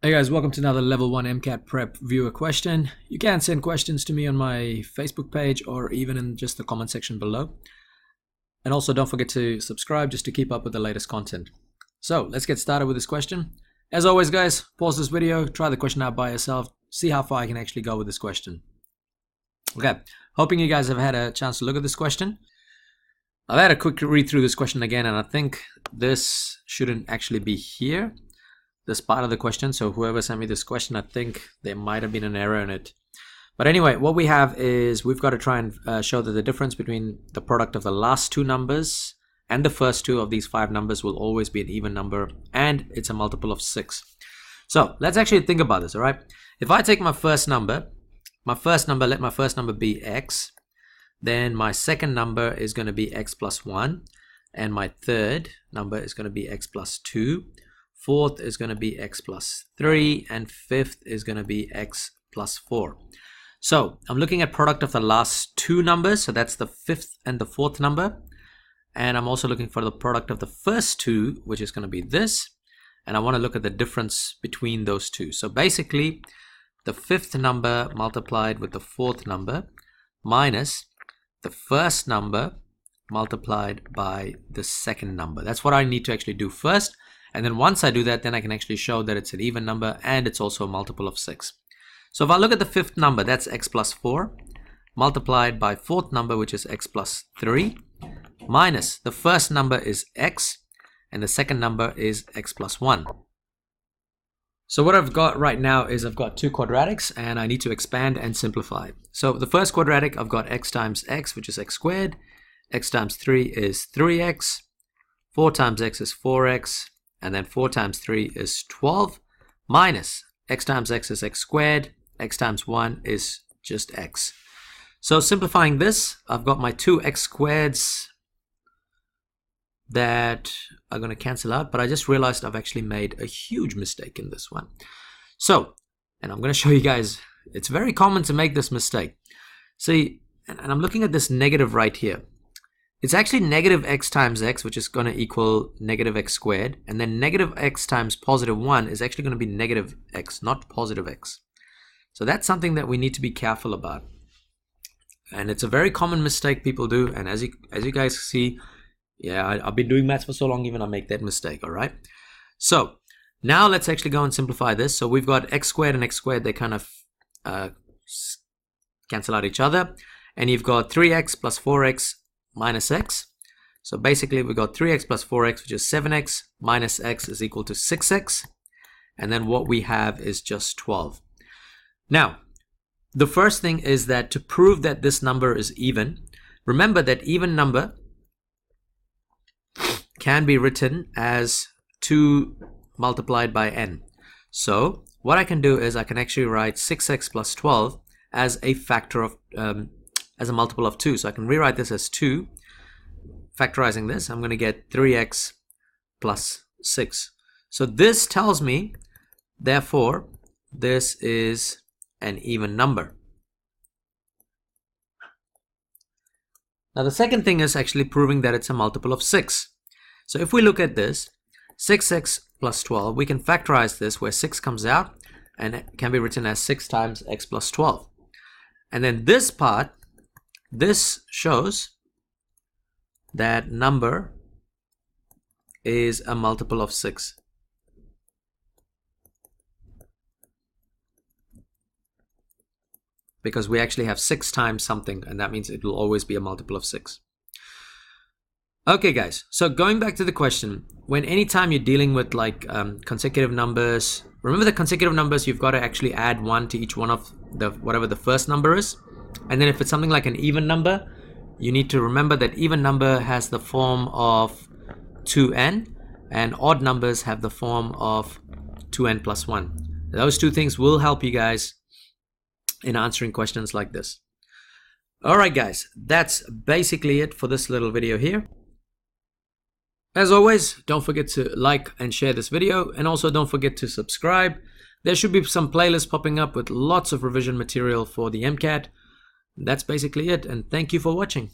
Hey guys, welcome to another level 1 MCAT prep viewer question. You can send questions to me on my Facebook page or even in just the comment section below. And also don't forget to subscribe just to keep up with the latest content. So let's get started with this question. As always guys, pause this video, try the question out by yourself, see how far I can actually go with this question. Okay, hoping you guys have had a chance to look at this question. I've had a quick read through this question again, and I think this shouldn't actually be here, this part of the question. So whoever sent me this question, I think there might have been an error in it. But anyway, what we have is we've got to try and show that the difference between the product of the last two numbers and the first two of these five numbers will always be an even number, and it's a multiple of 6. So let's actually think about this, all right? If I take my first number, let my first number be x, then my second number is going to be x plus 1, and my third number is going to be x plus 2. Fourth is going to be x plus 3, and fifth is going to be x plus 4. So I'm looking at product of the last two numbers, so that's the fifth and the fourth number. And I'm also looking for the product of the first two, which is going to be this. And I want to look at the difference between those two. So basically, the fifth number multiplied with the fourth number minus the first number multiplied by the second number. That's what I need to actually do first. And then once I do that, then I can actually show that it's an even number and it's also a multiple of 6. So if I look at the fifth number, that's x plus 4, multiplied by fourth number, which is x plus 3, minus the first number is x, and the second number is x plus 1. So what I've got right now is I've got two quadratics, and I need to expand and simplify. So the first quadratic, I've got x times x, which is x squared, x times 3 is 3x, 4 times x is 4x, and then 4 times 3 is 12, minus x times x is x squared, x times 1 is just x. So simplifying this, I've got my two x squareds that are going to cancel out, but I just realized I've actually made a huge mistake in this one. So, and I'm going to show you guys, it's very common to make this mistake. See, and I'm looking at this negative right here. It's actually negative x times x, which is going to equal negative x squared. And then negative x times positive 1 is actually going to be negative x, not positive x. So that's something that we need to be careful about. And it's a very common mistake people do. And as you guys see, yeah, I've been doing maths for so long, even I make that mistake, all right? So now let's actually go and simplify this. So we've got x squared and x squared. They kind of cancel out each other. And you've got 3x plus 4x minus x. So basically we got 3x plus 4x, which is 7x, minus x is equal to 6x. And then what we have is just 12. Now, the first thing is that to prove that this number is even, remember that even number can be written as 2 multiplied by n. So what I can do is I can actually write 6x plus 12 as a factor of as a multiple of 2. So I can rewrite this as 2. Factorizing this, I'm going to get 3x plus 6. So this tells me, therefore, this is an even number. Now the second thing is actually proving that it's a multiple of 6. So if we look at this, 6x plus 12, we can factorize this where 6 comes out and it can be written as 6 times x plus 12. And then this part, this shows that number is a multiple of 6. Because we actually have 6 times something, and that means it will always be a multiple of 6. Okay guys, so going back to the question, when anytime you're dealing with like consecutive numbers, remember the consecutive numbers, you've got to actually add 1 to each one of the whatever the first number is. And then if it's something like an even number, you need to remember that even number has the form of 2n, and odd numbers have the form of 2n plus 1. Those two things will help you guys in answering questions like this. Alright guys, that's basically it for this little video here. As always, don't forget to like and share this video, and also don't forget to subscribe. There should be some playlists popping up with lots of revision material for the MCAT. That's basically it, and thank you for watching.